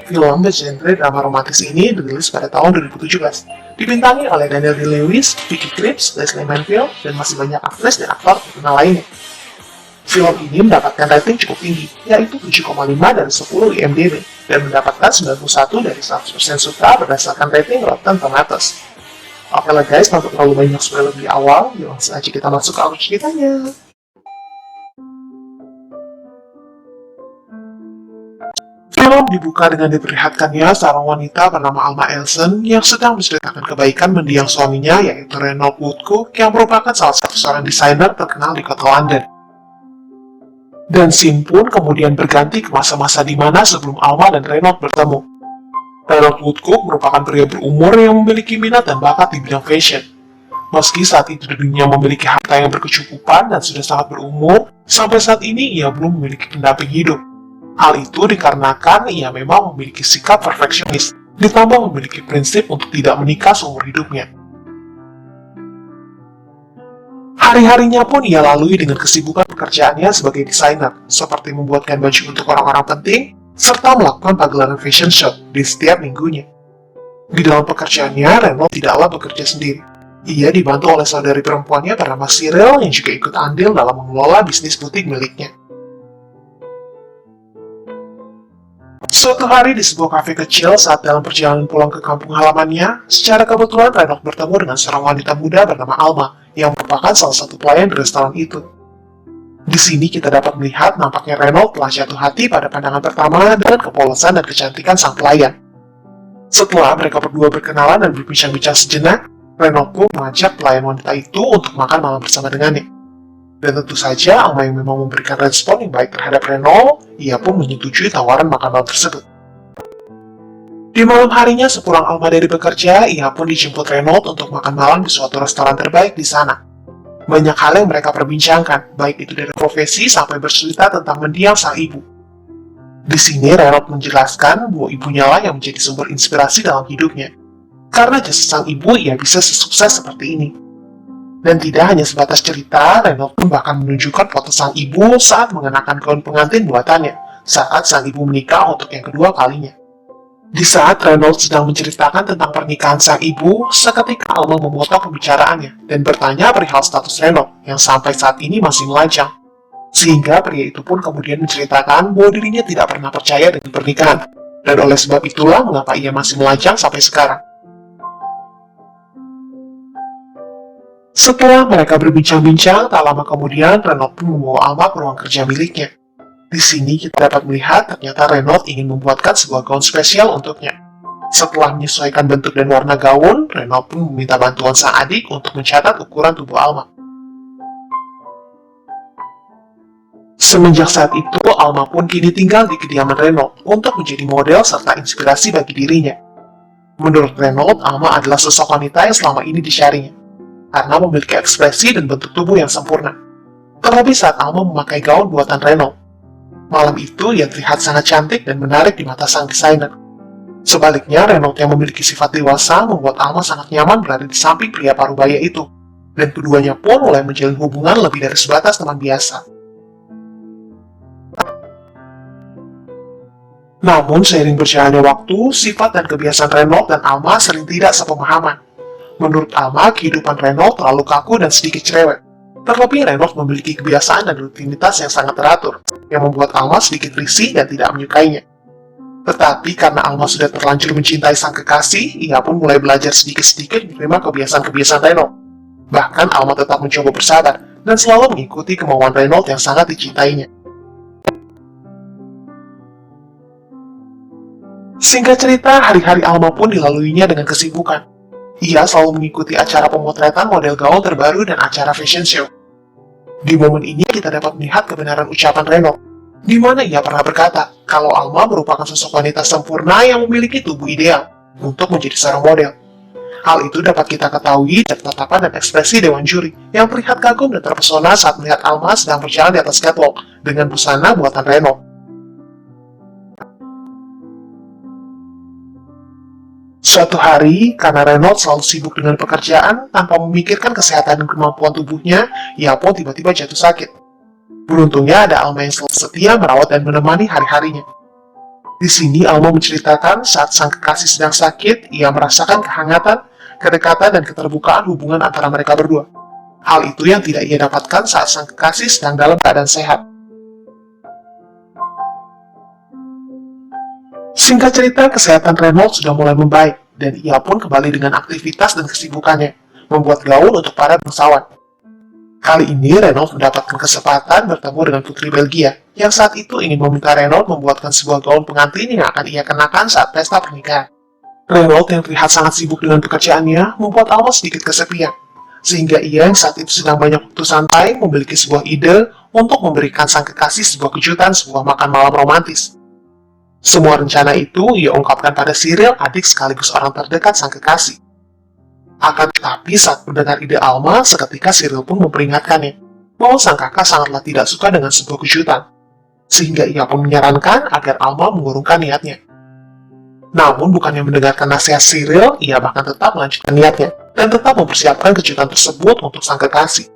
Film bergenre drama romantis ini dirilis pada tahun 2017. Dibintangi oleh Daniel Day-Lewis, Vicky Krieps, Leslie Manville, dan masih banyak aktris dan aktor terkenal lainnya. Film ini mendapatkan rating cukup tinggi, yaitu 7,5 dari 10 di IMDb, dan mendapatkan 91 dari 100% suka berdasarkan rating Rotten Tomatoes. Oke lah guys, tanpa terlalu banyak spoiler di awal, langsung aja kita masuk ke alur ceritanya. Film dibuka dengan diperlihatkannya seorang wanita bernama Alma Elson yang sedang menceritakan kebaikan mendiang suaminya, yaitu Reynold Woodcock, yang merupakan salah satu seorang desainer terkenal di kota London. Dan scene pun kemudian berganti ke masa-masa di mana sebelum Alma dan Reynold bertemu. Reynold Woodcock merupakan pria berumur yang memiliki minat dan bakat di bidang fashion. Meski saat itu dirinya memiliki harta yang berkecukupan dan sudah sangat berumur, sampai saat ini ia belum memiliki pendamping hidup. Hal itu dikarenakan ia memang memiliki sikap perfeksionis, ditambah memiliki prinsip untuk tidak menikah seumur hidupnya. Hari-harinya pun ia lalui dengan kesibukan pekerjaannya sebagai desainer, seperti membuatkan baju untuk orang-orang penting, serta melakukan pagelaran fashion show di setiap minggunya. Di dalam pekerjaannya, Reynold tidaklah bekerja sendiri. Ia dibantu oleh saudari perempuannya bernama Cyril yang juga ikut andil dalam mengelola bisnis butik miliknya. Suatu hari di sebuah kafe kecil saat dalam perjalanan pulang ke kampung halamannya, secara kebetulan Reynold bertemu dengan seorang wanita muda bernama Alma, yang merupakan salah satu pelayan di restoran itu. Di sini kita dapat melihat nampaknya Reynold telah jatuh hati pada pandangan pertama dengan kepolosan dan kecantikan sang pelayan. Setelah mereka berdua berkenalan dan berbincang-bincang sejenak, Reynold pun mengajak pelayan wanita itu untuk makan malam bersama dengannya. Dan tentu saja Alma yang memang memberikan respon yang baik terhadap Reynold, ia pun menyetujui tawaran makan malam tersebut. Di malam harinya sepulang Alma dari bekerja, ia pun dijemput Reynold untuk makan malam di suatu restoran terbaik di sana. Banyak hal yang mereka perbincangkan, baik itu dari profesi sampai bercerita tentang mendiang sang ibu. Di sini Reynold menjelaskan bahwa ibunya lah yang menjadi sumber inspirasi dalam hidupnya. Karena jasa sang ibu, ia bisa sesukses seperti ini. Dan tidak hanya sebatas cerita, Reynold pun bahkan menunjukkan foto sang ibu saat mengenakan gaun pengantin buatannya, saat sang ibu menikah untuk yang kedua kalinya. Di saat Reynold sedang menceritakan tentang pernikahan sang ibu, seketika Alma memotong pembicaraannya dan bertanya perihal status Reynold yang sampai saat ini masih melajang. Sehingga pria itu pun kemudian menceritakan bahwa dirinya tidak pernah percaya dengan pernikahan, dan oleh sebab itulah mengapa ia masih melajang sampai sekarang. Setelah mereka berbincang-bincang, tak lama kemudian Reynold pun membawa Alma ke ruang kerja miliknya. Di sini kita dapat melihat ternyata Reynold ingin membuatkan sebuah gaun spesial untuknya. Setelah menyesuaikan bentuk dan warna gaun, Reynold pun meminta bantuan sang adik untuk mencatat ukuran tubuh Alma. Semenjak saat itu, Alma pun kini tinggal di kediaman Reynold untuk menjadi model serta inspirasi bagi dirinya. Menurut Reynold, Alma adalah sosok wanita yang selama ini dicarinya, karena memiliki ekspresi dan bentuk tubuh yang sempurna. Terlebih saat Alma memakai gaun buatan Reynold. Malam itu, ia terlihat sangat cantik dan menarik di mata sang desainer. Sebaliknya, Reynold yang memiliki sifat dewasa membuat Alma sangat nyaman berada di samping pria parubaya itu, dan keduanya pun mulai menjalin hubungan lebih dari sebatas teman biasa. Namun, seiring berjalannya waktu, sifat dan kebiasaan Reynold dan Alma sering tidak sepemahaman. Menurut Alma, kehidupan Reynold terlalu kaku dan sedikit cerewet. Terlebih Reynold memiliki kebiasaan dan rutinitas yang sangat teratur, yang membuat Alma sedikit risih dan tidak menyukainya. Tetapi karena Alma sudah terlanjur mencintai sang kekasih, ia pun mulai belajar sedikit-sedikit menerima kebiasaan-kebiasaan Reynold. Bahkan Alma tetap mencoba bersabar dan selalu mengikuti kemauan Reynold yang sangat dicintainya. Singkat cerita, hari-hari Alma pun dilaluinya dengan kesibukan. Ia selalu mengikuti acara pemotretan model gaun terbaru dan acara fashion show. Di momen ini kita dapat melihat kebenaran ucapan Reynold, di mana ia pernah berkata kalau Alma merupakan sosok wanita sempurna yang memiliki tubuh ideal untuk menjadi seorang model. Hal itu dapat kita ketahui dari tatapan dan ekspresi dewan juri yang terlihat kagum dan terpesona saat melihat Alma sedang berjalan di atas catwalk dengan busana buatan Reynold. Suatu hari, karena Reynold selalu sibuk dengan pekerjaan tanpa memikirkan kesehatan dan kemampuan tubuhnya, ia pun tiba-tiba jatuh sakit. Beruntungnya ada Alma yang selalu setia merawat dan menemani hari-harinya. Di sini Alma menceritakan saat sang kekasih sedang sakit, ia merasakan kehangatan, kedekatan, dan keterbukaan hubungan antara mereka berdua. Hal itu yang tidak ia dapatkan saat sang kekasih sedang dalam keadaan sehat. Singkat cerita, kesehatan Reynolds sudah mulai membaik, dan ia pun kembali dengan aktivitas dan kesibukannya, membuat gaun untuk para bangsawan. Kali ini, Reynolds mendapatkan kesempatan bertemu dengan putri Belgia, yang saat itu ingin meminta Reynolds membuatkan sebuah gaun pengantin yang akan ia kenakan saat pesta pernikahan. Reynolds yang terlihat sangat sibuk dengan pekerjaannya, membuat Alma sedikit kesepian, sehingga ia yang saat itu sedang banyak waktu santai memiliki sebuah ide untuk memberikan sang kekasih sebuah kejutan, sebuah makan malam romantis. Semua rencana itu ia ungkapkan pada Cyril, adik sekaligus orang terdekat sang kekasih. Akan tetapi saat mendengar ide Alma, seketika Cyril pun memperingatkannya bahwa sang kakak sangatlah tidak suka dengan sebuah kejutan, sehingga ia pun menyarankan agar Alma mengurungkan niatnya. Namun bukannya mendengarkan nasihat Cyril, ia bahkan tetap melanjutkan niatnya dan tetap mempersiapkan kejutan tersebut untuk sang kekasih.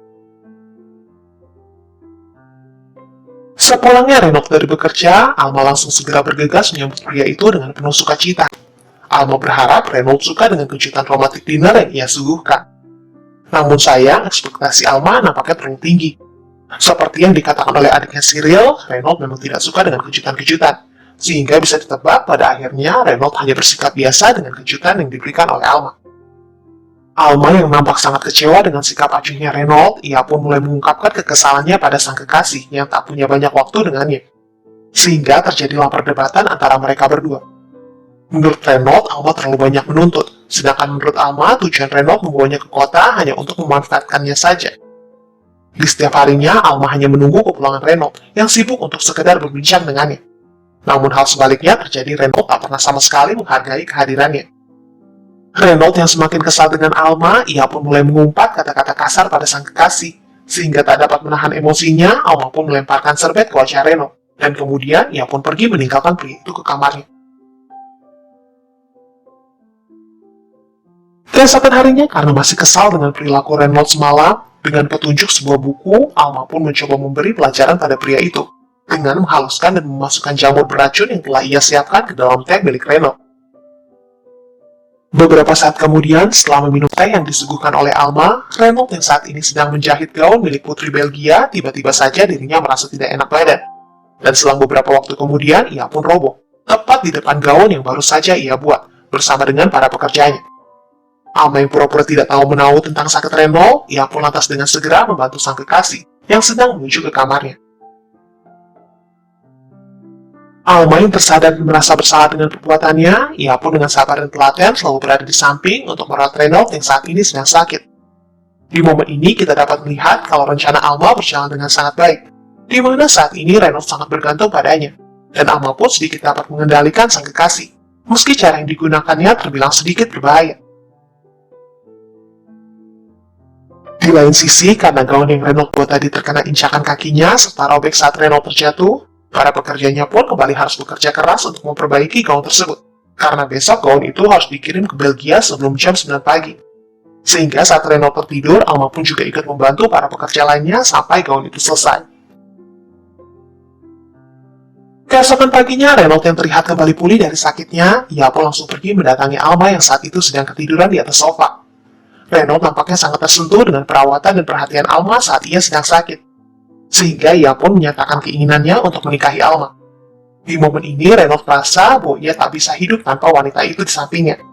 Sepulangnya Reynolds dari bekerja, Alma langsung segera bergegas menyambut pria itu dengan penuh sukacita. Alma berharap Reynolds suka dengan kejutan romantis dinner yang ia suguhkan. Namun sayang, ekspektasi Alma nampaknya terlalu tinggi. Seperti yang dikatakan oleh adiknya Cyril, Reynolds memang tidak suka dengan kejutan-kejutan, sehingga bisa ditebak pada akhirnya Reynolds hanya bersikap biasa dengan kejutan yang diberikan oleh Alma. Alma yang nampak sangat kecewa dengan sikap acuhnya Reynolds, ia pun mulai mengungkapkan kekesalannya pada sang kekasih yang tak punya banyak waktu dengannya. Sehingga terjadilah perdebatan antara mereka berdua. Menurut Reynolds, Alma terlalu banyak menuntut, sedangkan menurut Alma, tujuan Reynolds membawanya ke kota hanya untuk memanfaatkannya saja. Di setiap harinya, Alma hanya menunggu kepulangan Reynolds yang sibuk untuk sekedar berbincang dengannya. Namun hal sebaliknya terjadi, Reynolds tak pernah sama sekali menghargai kehadirannya. Reynolds yang semakin kesal dengan Alma, ia pun mulai mengumpat kata-kata kasar pada sang kekasih, sehingga tak dapat menahan emosinya, Alma pun melemparkan serbet ke wajah Reynolds, dan kemudian ia pun pergi meninggalkan pria itu ke kamarnya. Keesokan harinya, karena masih kesal dengan perilaku Reynolds semalam, dengan petunjuk sebuah buku, Alma pun mencoba memberi pelajaran pada pria itu, dengan menghaluskan dan memasukkan jamur beracun yang telah ia siapkan ke dalam teh milik Reynolds. Beberapa saat kemudian, setelah meminum teh yang disuguhkan oleh Alma, Reynolds yang saat ini sedang menjahit gaun milik putri Belgia, tiba-tiba saja dirinya merasa tidak enak badan. Dan selang beberapa waktu kemudian, ia pun roboh, tepat di depan gaun yang baru saja ia buat, bersama dengan para pekerjanya. Alma yang pura-pura tidak tahu menahu tentang sakit Reynolds, ia pun lantas dengan segera membantu sang kekasih yang sedang menuju ke kamarnya. Alma yang tersadar dan merasa bersalah dengan perbuatannya, ia pun dengan sabar dan telaten selalu berada di samping untuk merawat Reynolds yang saat ini sedang sakit. Di momen ini kita dapat melihat kalau rencana Alma berjalan dengan sangat baik, di mana saat ini Reynolds sangat bergantung padanya, dan Alma pun sedikit dapat mengendalikan sang kekasih, meski cara yang digunakannya terbilang sedikit berbahaya. Di lain sisi, karena gaun yang Reynolds buat tadi terkena incakan kakinya serta robek saat Reynolds terjatuh, para pekerjanya pun kembali harus bekerja keras untuk memperbaiki gaun tersebut, karena besok gaun itu harus dikirim ke Belgia sebelum jam 9 pagi. Sehingga saat Reynolds tertidur, Alma pun juga ikut membantu para pekerja lainnya sampai gaun itu selesai. Keesokan paginya, Reynolds yang terlihat kembali pulih dari sakitnya, ia pun langsung pergi mendatangi Alma yang saat itu sedang ketiduran di atas sofa. Reynolds nampaknya sangat tersentuh dengan perawatan dan perhatian Alma saat ia sedang sakit, sehingga ia pun menyatakan keinginannya untuk menikahi Alma. Di momen ini, Reynolds merasa bahwa ia tak bisa hidup tanpa wanita itu di sampingnya,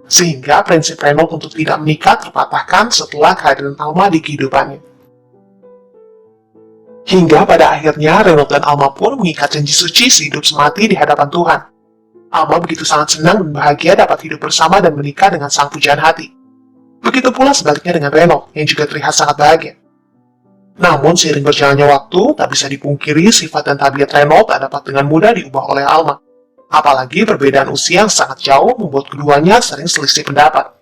sehingga prinsip Reynolds untuk tidak menikah terpatahkan setelah kehadiran Alma di kehidupannya. Hingga pada akhirnya, Reynolds dan Alma pun mengikat janji suci sehidup semati di hadapan Tuhan. Alma begitu sangat senang dan bahagia dapat hidup bersama dan menikah dengan sang pujaan hati. Begitu pula sebaliknya dengan Reynolds, yang juga terlihat sangat bahagia. Namun, seiring berjalannya waktu, tak bisa dipungkiri sifat dan tabiat Reynolds tak dapat dengan mudah diubah oleh Alma. Apalagi perbedaan usia yang sangat jauh membuat keduanya sering selisih pendapat.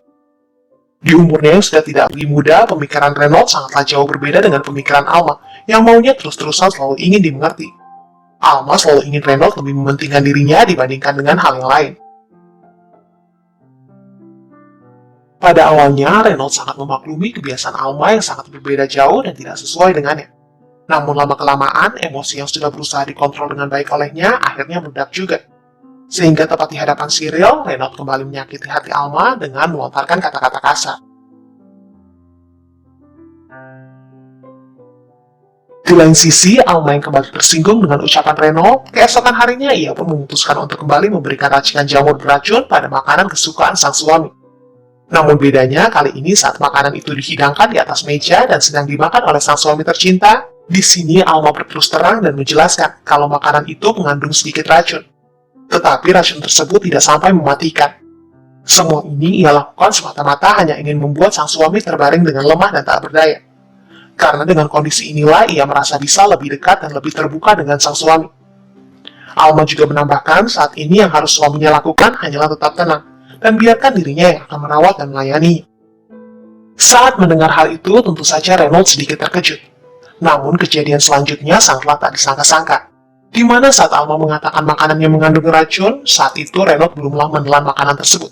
Di umurnya yang sudah tidak lagi muda, pemikiran Reynolds sangatlah jauh berbeda dengan pemikiran Alma, yang maunya terus-terusan selalu ingin dimengerti. Alma selalu ingin Reynolds lebih mementingkan dirinya dibandingkan dengan hal yang lain. Pada awalnya, Reynolds sangat memaklumi kebiasaan Alma yang sangat berbeda jauh dan tidak sesuai dengannya. Namun lama-kelamaan, emosi yang sudah berusaha dikontrol dengan baik olehnya akhirnya meledak juga. Sehingga tepat di hadapan Cyril, Renaud kembali menyakiti hati Alma dengan melontarkan kata-kata kasar. Di lain sisi, Alma yang kembali tersinggung dengan ucapan Renaud, keesokan harinya ia pun memutuskan untuk kembali memberikan racikan jamur beracun pada makanan kesukaan sang suami. Namun bedanya, kali ini saat makanan itu dihidangkan di atas meja dan sedang dimakan oleh sang suami tercinta, di sini Alma berterus terang dan menjelaskan kalau makanan itu mengandung sedikit racun. Tetapi racun tersebut tidak sampai mematikan. Semua ini ia lakukan semata-mata hanya ingin membuat sang suami terbaring dengan lemah dan tak berdaya. Karena dengan kondisi inilah ia merasa bisa lebih dekat dan lebih terbuka dengan sang suami. Alma juga menambahkan saat ini yang harus suaminya lakukan hanyalah tetap tenang dan biarkan dirinya yang akan merawat dan melayani. Saat mendengar hal itu, tentu saja Renaud sedikit terkejut. Namun kejadian selanjutnya sangatlah tak disangka-sangka. Di mana saat Alma mengatakan makanannya mengandung racun, saat itu Renaud belumlah menelan makanan tersebut.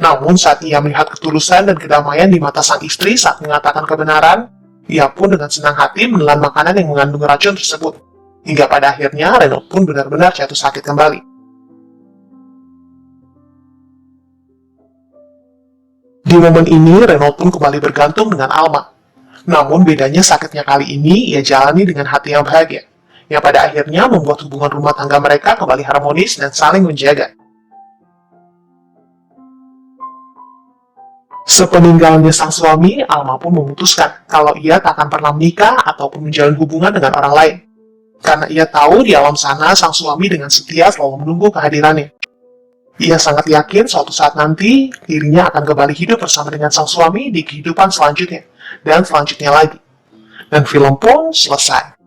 Namun saat ia melihat ketulusan dan kedamaian di mata sang istri saat mengatakan kebenaran, ia pun dengan senang hati menelan makanan yang mengandung racun tersebut. Hingga pada akhirnya Renaud pun benar-benar jatuh sakit kembali. Di momen ini, Renaud pun kembali bergantung dengan Alma. Namun bedanya sakitnya kali ini ia jalani dengan hati yang bahagia, yang pada akhirnya membuat hubungan rumah tangga mereka kembali harmonis dan saling menjaga. Sepeninggalnya sang suami, Alma pun memutuskan kalau ia tak akan pernah menikah ataupun menjalin hubungan dengan orang lain. Karena ia tahu di alam sana sang suami dengan setia selalu menunggu kehadirannya. Ia sangat yakin suatu saat nanti dirinya akan kembali hidup bersama dengan sang suami di kehidupan selanjutnya dan selanjutnya lagi. Dan film pun selesai.